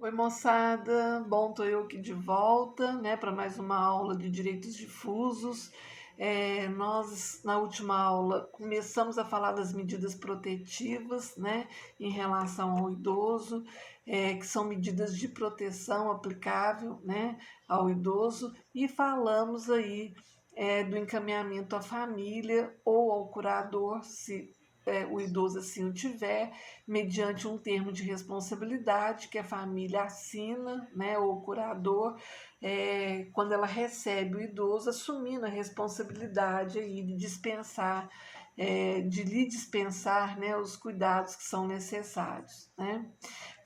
Oi, moçada. Bom, tô eu aqui de volta, né, para mais uma aula de direitos difusos. Nós, na última aula, começamos a falar das medidas protetivas, né, em relação ao idoso, que são medidas de proteção aplicável, né, ao idoso, e falamos aí, do encaminhamento à família ou ao curador, se o idoso assim o tiver, mediante um termo de responsabilidade que a família assina, né, ou o curador, quando ela recebe o idoso, assumindo a responsabilidade aí de dispensar, de lhe dispensar, né, os cuidados que são necessários, né.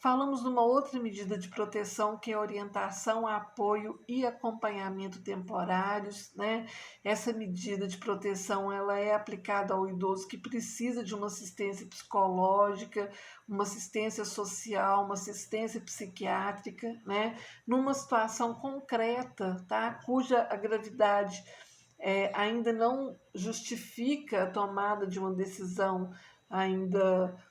Falamos de uma outra medida de proteção que é orientação, apoio e acompanhamento temporários, né? Essa medida de proteção ela é aplicada ao idoso que precisa de uma assistência psicológica, uma assistência social, uma assistência psiquiátrica, né? Numa situação concreta, tá? Cuja a gravidade ainda não justifica a tomada de uma decisão ainda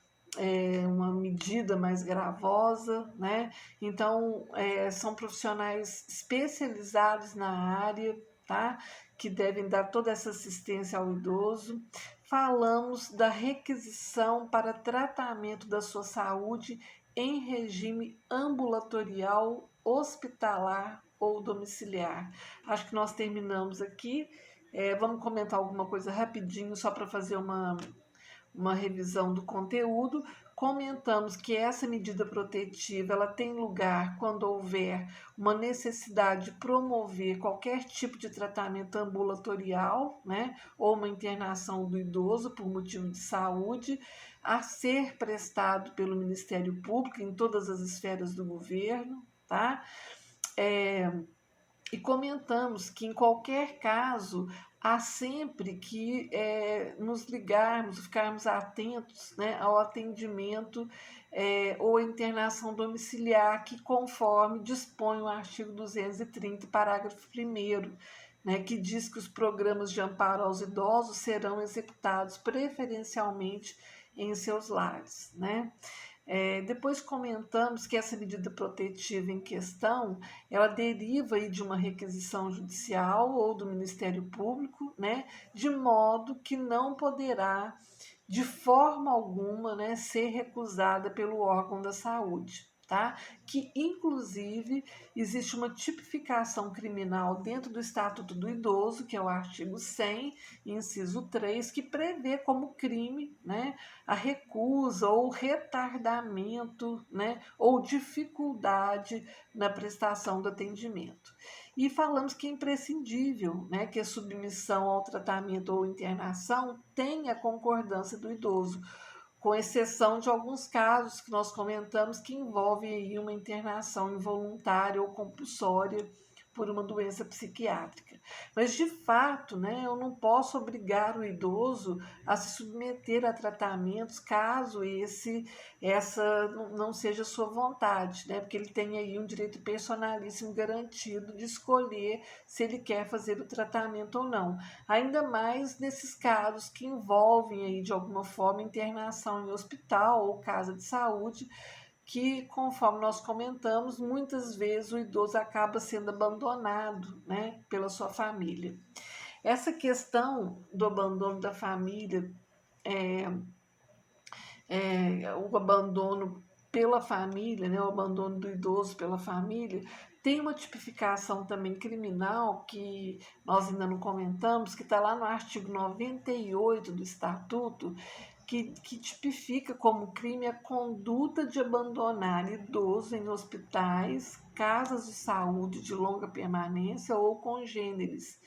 uma medida mais gravosa, né? Então, são profissionais especializados na área, tá? Que devem dar toda essa assistência ao idoso. Falamos da requisição para tratamento da sua saúde em regime ambulatorial, hospitalar ou domiciliar. Acho que nós terminamos aqui. Vamos comentar alguma coisa rapidinho, só para fazer uma revisão do conteúdo. Comentamos que essa medida protetiva ela tem lugar quando houver uma necessidade de promover qualquer tipo de tratamento ambulatorial, né, ou uma internação do idoso por motivo de saúde, a ser prestado pelo Ministério Público em todas as esferas do governo, tá? É, e comentamos que, em qualquer caso, há sempre que nos ligarmos, ficarmos atentos, né, ao atendimento ou à internação domiciliar, que conforme dispõe o artigo 230, parágrafo 1º, né, que diz que os programas de amparo aos idosos serão executados preferencialmente em seus lares, né? Depois comentamos que essa medida protetiva em questão, ela deriva aí de uma requisição judicial ou do Ministério Público, né, de modo que não poderá, de forma alguma, né, ser recusada pelo órgão da saúde. Tá? Que, inclusive, existe uma tipificação criminal dentro do Estatuto do Idoso, que é o artigo 100, inciso 3, que prevê como crime, né, a recusa ou retardamento, né, ou dificuldade na prestação do atendimento. E falamos que é imprescindível, né, que a submissão ao tratamento ou internação tenha a concordância do idoso, com exceção de alguns casos que nós comentamos que envolvem aí uma internação involuntária ou compulsória por uma doença psiquiátrica. Mas, de fato, né, eu não posso obrigar o idoso a se submeter a tratamentos caso essa não seja sua vontade, né, porque ele tem aí um direito personalíssimo garantido de escolher se ele quer fazer o tratamento ou não. Ainda mais nesses casos que envolvem aí, de alguma forma, internação em hospital ou casa de saúde, que, conforme nós comentamos, muitas vezes o idoso acaba sendo abandonado, né, pela sua família. Essa questão do abandono da família, o abandono pela família, né, o abandono do idoso pela família, tem uma tipificação também criminal que nós ainda não comentamos, que está lá no artigo 98 do Estatuto, que tipifica como crime a conduta de abandonar idoso em hospitais, casas de saúde de longa permanência ou congêneres.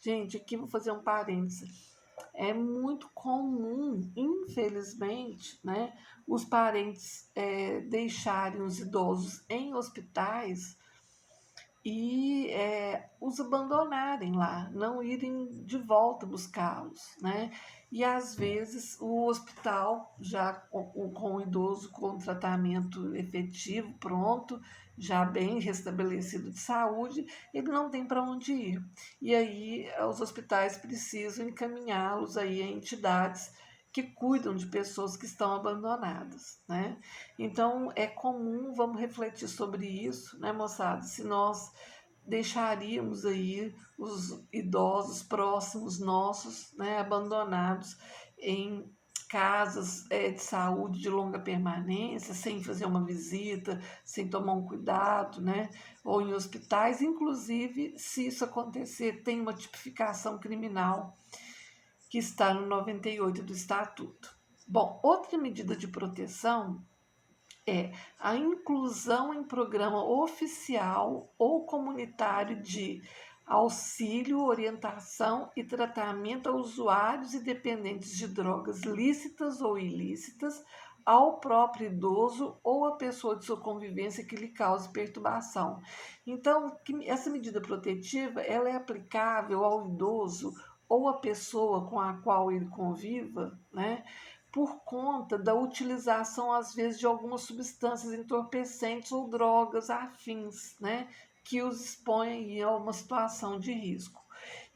Gente, aqui vou fazer um parênteses. É muito comum, infelizmente, né, os parentes deixarem os idosos em hospitais e os abandonarem lá, não irem de volta buscá-los, né? E às vezes o hospital, já com o idoso com tratamento efetivo, pronto, já bem restabelecido de saúde, ele não tem para onde ir. E aí os hospitais precisam encaminhá-los aí a entidades que cuidam de pessoas que estão abandonadas, né? Então, é comum, vamos refletir sobre isso, né, moçada? Se nós deixaríamos aí os idosos próximos nossos, né, abandonados em casas de saúde de longa permanência, sem fazer uma visita, sem tomar um cuidado, né? Ou em hospitais, inclusive, se isso acontecer, tem uma tipificação criminal que está no 98 do Estatuto. Bom, outra medida de proteção é a inclusão em programa oficial ou comunitário de auxílio, orientação e tratamento a usuários e dependentes de drogas lícitas ou ilícitas, ao próprio idoso ou a pessoa de sua convivência que lhe cause perturbação. Então, essa medida protetiva ela é aplicável ao idoso ou à pessoa com a qual ele conviva, né? Por conta da utilização, às vezes, de algumas substâncias entorpecentes ou drogas afins, né, que os expõem a uma situação de risco.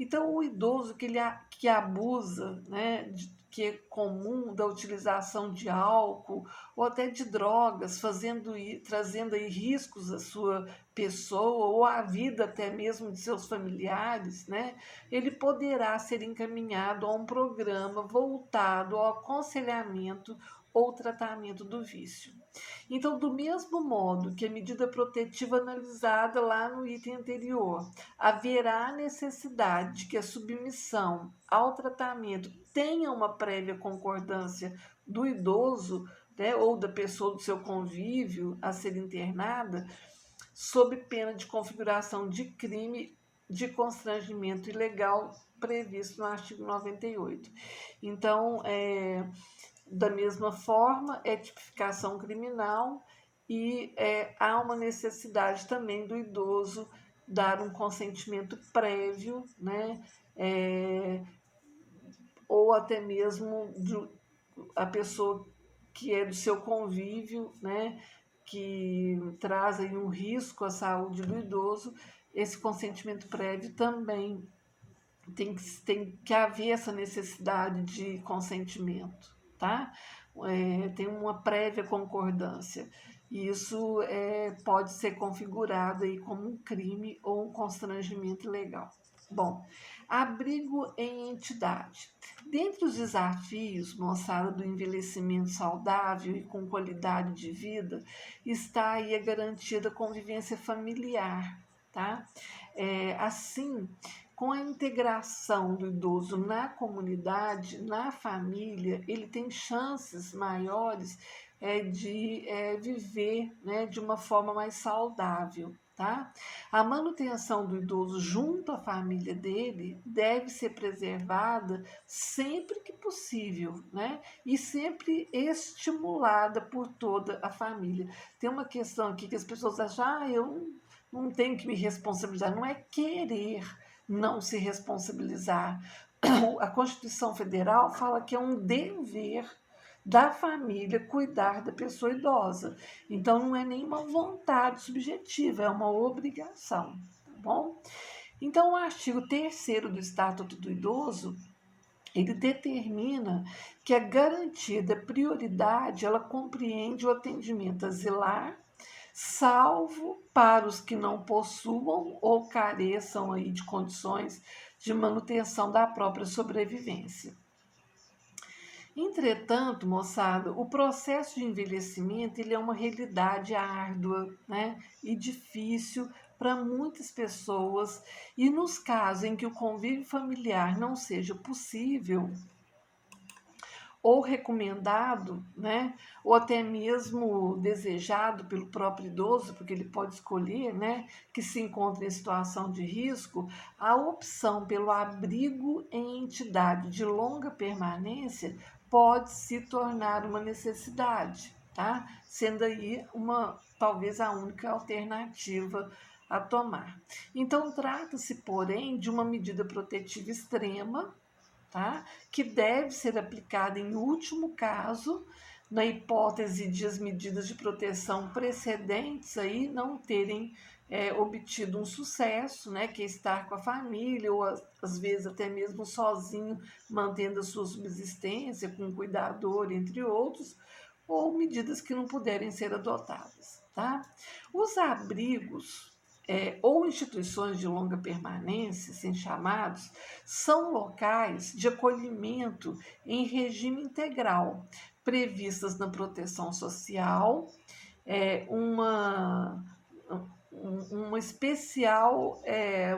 Então, o idoso que abusa, né, que é comum da utilização de álcool ou até de drogas, trazendo aí riscos à sua pessoa ou à vida até mesmo de seus familiares, né, ele poderá ser encaminhado a um programa voltado ao aconselhamento ou tratamento do vício. Então, do mesmo modo que a medida protetiva analisada lá no item anterior, haverá necessidade de que a submissão ao tratamento tenha uma prévia concordância do idoso, né, ou da pessoa do seu convívio a ser internada, sob pena de configuração de crime de constrangimento ilegal previsto no artigo 98. Então, da mesma forma, é tipificação criminal e há uma necessidade também do idoso dar um consentimento prévio, né? Ou até mesmo a pessoa que é do seu convívio, né? Que traz aí um risco à saúde do idoso, esse consentimento prévio também tem que haver essa necessidade de consentimento, tá? Tem uma prévia concordância. E isso pode ser configurado aí como um crime ou um constrangimento ilegal. Bom, abrigo em entidade. Dentre os desafios, moçada, do envelhecimento saudável e com qualidade de vida, está aí a garantia da convivência familiar, tá? Assim, com a integração do idoso na comunidade, na família, ele tem chances maiores de viver, né, de uma forma mais saudável. Tá? A manutenção do idoso junto à família dele deve ser preservada sempre que possível, né? E sempre estimulada por toda a família. Tem uma questão aqui que as pessoas acham, eu não tenho que me responsabilizar. Não é querer não se responsabilizar. A Constituição Federal fala que é um dever da família cuidar da pessoa idosa. Então, não é nenhuma vontade subjetiva, é uma obrigação, tá bom? Então, o artigo 3º do Estatuto do Idoso, ele determina que a garantia da prioridade, ela compreende o atendimento asilar, salvo para os que não possuam ou careçam aí de condições de manutenção da própria sobrevivência. Entretanto, moçada, o processo de envelhecimento ele é uma realidade árdua, né, e difícil para muitas pessoas, e nos casos em que o convívio familiar não seja possível ou recomendado, né, ou até mesmo desejado pelo próprio idoso, porque ele pode escolher, né, que se encontra em situação de risco, a opção pelo abrigo em entidade de longa permanência pode se tornar uma necessidade, tá? Sendo aí talvez a única alternativa a tomar. Então, trata-se, porém, de uma medida protetiva extrema, tá? Que deve ser aplicada em último caso, na hipótese de as medidas de proteção precedentes aí não terem obtido um sucesso, né, que é estar com a família, ou às vezes até mesmo sozinho, mantendo a sua subsistência, com um cuidador, entre outros, ou medidas que não puderem ser adotadas. Tá? Os abrigos ou instituições de longa permanência, assim chamados, são locais de acolhimento em regime integral, previstas na proteção social, uma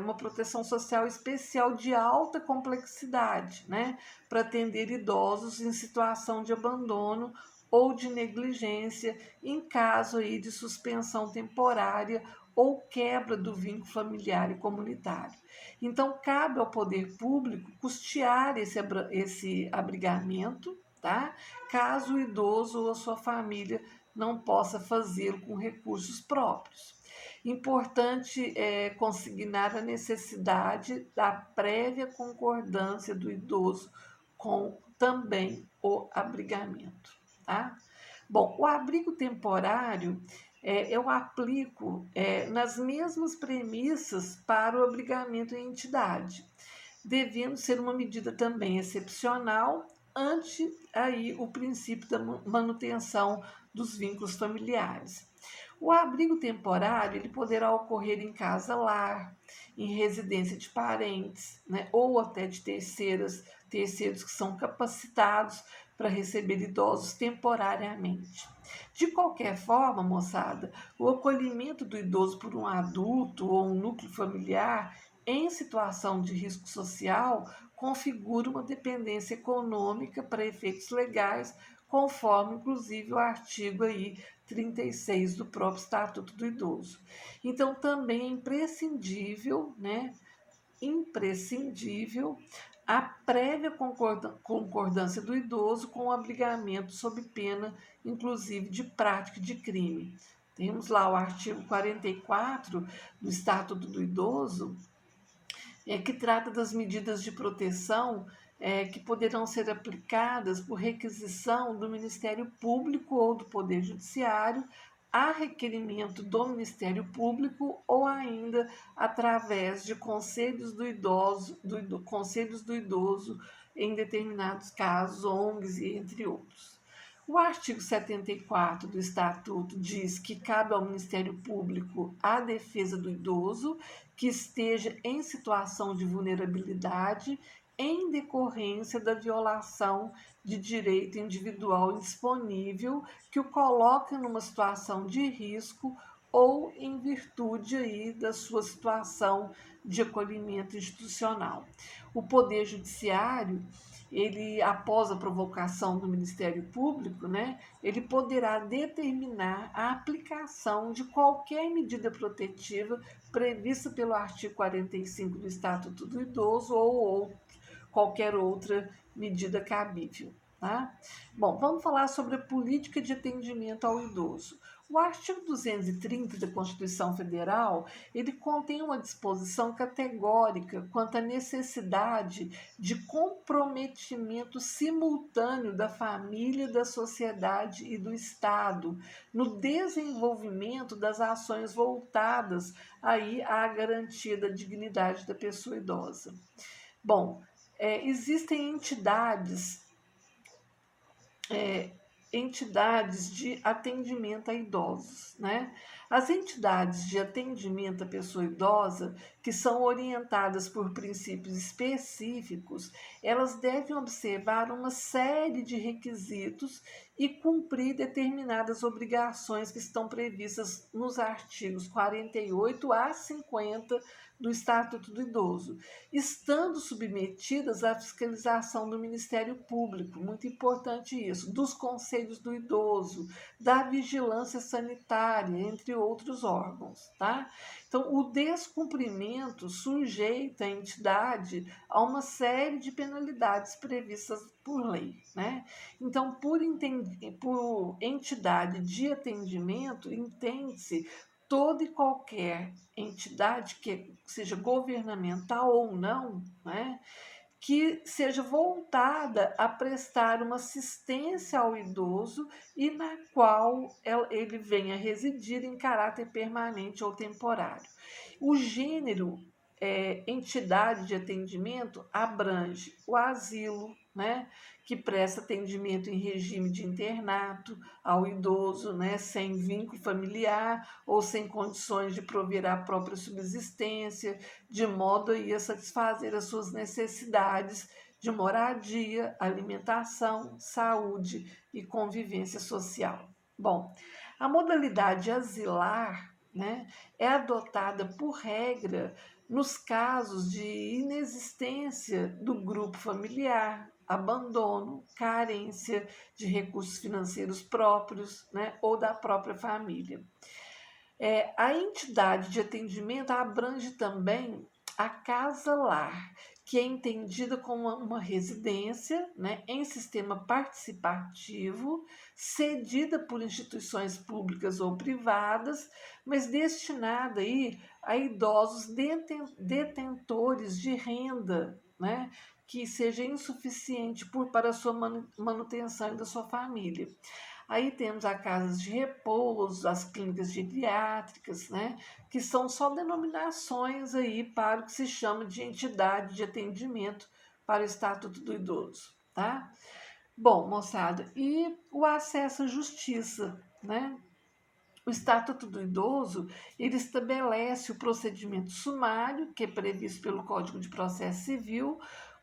uma proteção social especial de alta complexidade, né, para atender idosos em situação de abandono ou de negligência, em caso aí de suspensão temporária ou quebra do vínculo familiar e comunitário. Então, cabe ao poder público custear esse abrigamento, tá? Caso o idoso ou a sua família não possa fazê-lo com recursos próprios. Importante consignar a necessidade da prévia concordância do idoso com também o abrigamento. Tá? Bom, o abrigo temporário eu aplico nas mesmas premissas para o abrigamento em entidade, devendo ser uma medida também excepcional ante aí o princípio da manutenção dos vínculos familiares. O abrigo temporário ele poderá ocorrer em casa-lar, em residência de parentes, né, ou até de terceiros que são capacitados para receber idosos temporariamente. De qualquer forma, moçada, o acolhimento do idoso por um adulto ou um núcleo familiar em situação de risco social configura uma dependência econômica para efeitos legais, conforme inclusive o artigo aí 36 do próprio Estatuto do Idoso. Então, também é imprescindível, né, imprescindível a prévia concordância do idoso com o abrigamento sob pena, inclusive, de prática de crime. Temos lá o artigo 44 do Estatuto do Idoso, que trata das medidas de proteção que poderão ser aplicadas por requisição do Ministério Público ou do Poder Judiciário, a requerimento do Ministério Público ou ainda através de conselhos do idoso em determinados casos, ONGs e entre outros. O artigo 74 do Estatuto diz que cabe ao Ministério Público a defesa do idoso que esteja em situação de vulnerabilidade em decorrência da violação de direito individual indisponível que o coloque numa situação de risco ou em virtude aí da sua situação de acolhimento institucional. O Poder Judiciário, ele, após a provocação do Ministério Público, né, ele poderá determinar a aplicação de qualquer medida protetiva prevista pelo artigo 45 do Estatuto do Idoso ou qualquer outra medida cabível. Tá? Bom, vamos falar sobre a política de atendimento ao idoso. O artigo 230 da Constituição Federal, ele contém uma disposição categórica quanto à necessidade de comprometimento simultâneo da família, da sociedade e do Estado no desenvolvimento das ações voltadas aí à garantia da dignidade da pessoa idosa. Bom, existem entidades de atendimento a idosos, né? As entidades de atendimento à pessoa idosa, que são orientadas por princípios específicos, elas devem observar uma série de requisitos e cumprir determinadas obrigações que estão previstas nos artigos 48 a 50 do Estatuto do Idoso, estando submetidas à fiscalização do Ministério Público, muito importante isso, dos conselhos do idoso, da vigilância sanitária, entre outros órgãos, tá? Então, o descumprimento sujeita a entidade a uma série de penalidades previstas por lei, né? Então, por entidade de atendimento, entende-se toda e qualquer entidade que seja governamental ou não, né, que seja voltada a prestar uma assistência ao idoso e na qual ele venha residir em caráter permanente ou temporário. O gênero entidade de atendimento abrange o asilo, né, que presta atendimento em regime de internato ao idoso, né, sem vínculo familiar ou sem condições de prover a própria subsistência, de modo a ir a satisfazer as suas necessidades de moradia, alimentação, saúde e convivência social. Bom, a modalidade asilar, né, é adotada por regra nos casos de inexistência do grupo familiar, abandono, carência de recursos financeiros próprios, né, ou da própria família. A entidade de atendimento abrange também a casa-lar, que é entendida como uma residência, né, em sistema participativo, cedida por instituições públicas ou privadas, mas destinada aí a idosos detentores de renda, né, que seja insuficiente para a sua manutenção e da sua família. Aí temos as casas de repouso, as clínicas geriátricas, né, que são só denominações aí para o que se chama de entidade de atendimento para o Estatuto do Idoso, tá? Bom, moçada, e o acesso à justiça, né? O Estatuto do Idoso, ele estabelece o procedimento sumário, que é previsto pelo Código de Processo Civil,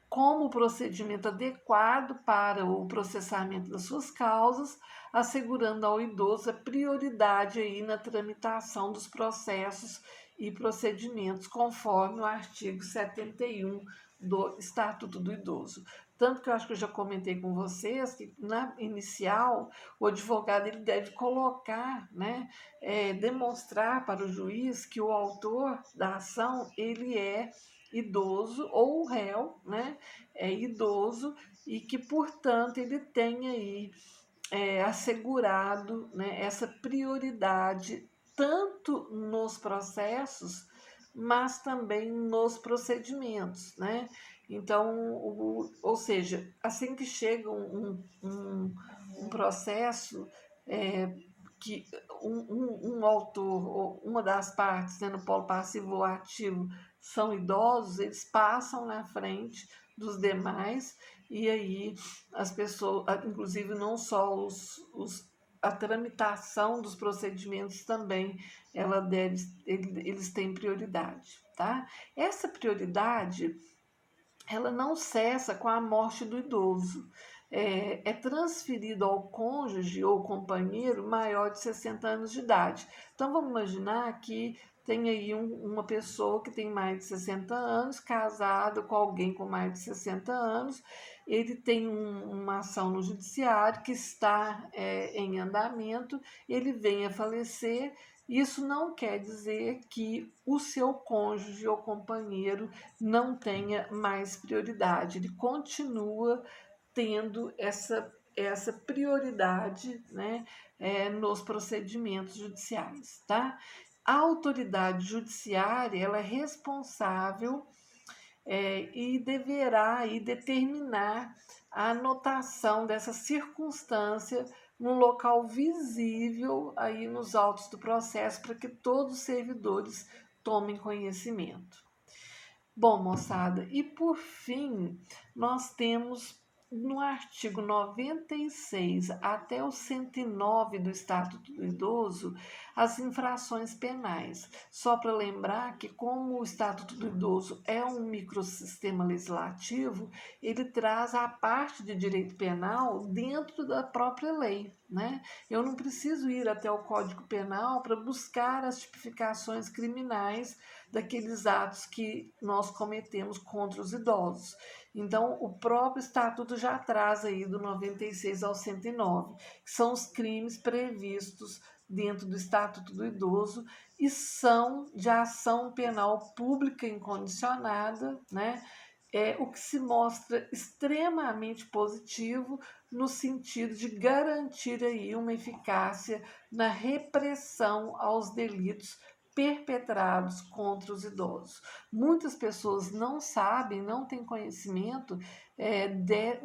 como o procedimento adequado para o processamento das suas causas, assegurando ao idoso a prioridade aí na tramitação dos processos e procedimentos, conforme o artigo 71 do Estatuto do Idoso. Tanto que eu acho que eu já comentei com vocês que na inicial o advogado ele deve colocar, né, demonstrar para o juiz que o autor da ação ele é idoso ou o réu, né, é idoso e que, portanto, ele tem aí assegurado, né, essa prioridade tanto nos processos, mas também nos procedimentos, né? Então, ou seja, assim que chega um processo que um autor ou uma das partes, né, no polo passivo ou ativo, são idosos, eles passam na frente dos demais e aí as pessoas, inclusive não só a tramitação dos procedimentos também, eles têm prioridade, tá? Essa prioridade, ela não cessa com a morte do idoso. É transferido ao cônjuge ou companheiro maior de 60 anos de idade. Então, vamos imaginar que tem aí uma pessoa que tem mais de 60 anos, casada com alguém com mais de 60 anos, ele tem uma ação no judiciário que está em andamento, ele vem a falecer. Isso não quer dizer que o seu cônjuge ou companheiro não tenha mais prioridade, ele continua tendo essa prioridade, né, nos procedimentos judiciais, tá? A autoridade judiciária ela é responsável e deverá aí determinar a anotação dessa circunstância num local visível aí nos autos do processo para que todos os servidores tomem conhecimento. Bom, moçada, e por fim, nós temos no artigo 96 até o 109 do Estatuto do Idoso as infrações penais. Só para lembrar que, como o Estatuto do Idoso é um microsistema legislativo, ele traz a parte de direito penal dentro da própria lei, né? Eu não preciso ir até o Código Penal para buscar as tipificações criminais daqueles atos que nós cometemos contra os idosos. Então, o próprio Estatuto já traz aí do 96 ao 109, que são os crimes previstos dentro do Estatuto do Idoso e são de ação penal pública incondicionada, né? O que se mostra extremamente positivo no sentido de garantir aí uma eficácia na repressão aos delitos perpetrados contra os idosos. Muitas pessoas não sabem, não têm conhecimento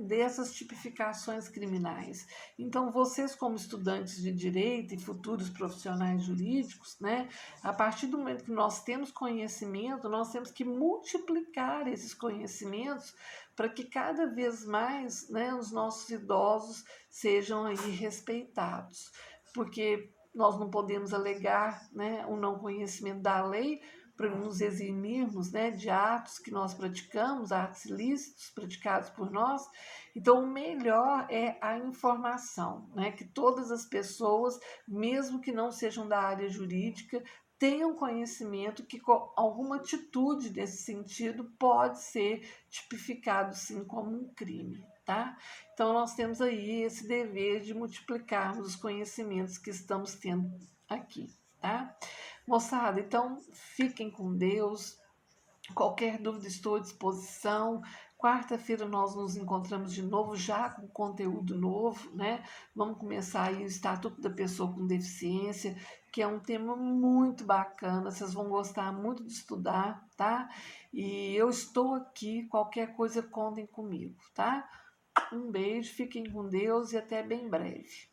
dessas tipificações criminais. Então, vocês, como estudantes de direito e futuros profissionais jurídicos, né, a partir do momento que nós temos conhecimento, nós temos que multiplicar esses conhecimentos para que cada vez mais, né, os nossos idosos sejam aí respeitados. Porque nós não podemos alegar, né, o não conhecimento da lei para nos eximirmos, né, de atos que nós praticamos, atos ilícitos praticados por nós. Então, o melhor é a informação, né, que todas as pessoas, mesmo que não sejam da área jurídica, tenham conhecimento que alguma atitude nesse sentido pode ser tipificado sim como um crime, tá? Então nós temos aí esse dever de multiplicarmos os conhecimentos que estamos tendo aqui, tá? Moçada, então fiquem com Deus. Qualquer dúvida, estou à disposição. Quarta-feira nós nos encontramos de novo, já com conteúdo novo, né? Vamos começar aí o Estatuto da Pessoa com Deficiência, que é um tema muito bacana, vocês vão gostar muito de estudar, tá? E eu estou aqui, qualquer coisa contem comigo, tá? Um beijo, fiquem com Deus e até bem breve.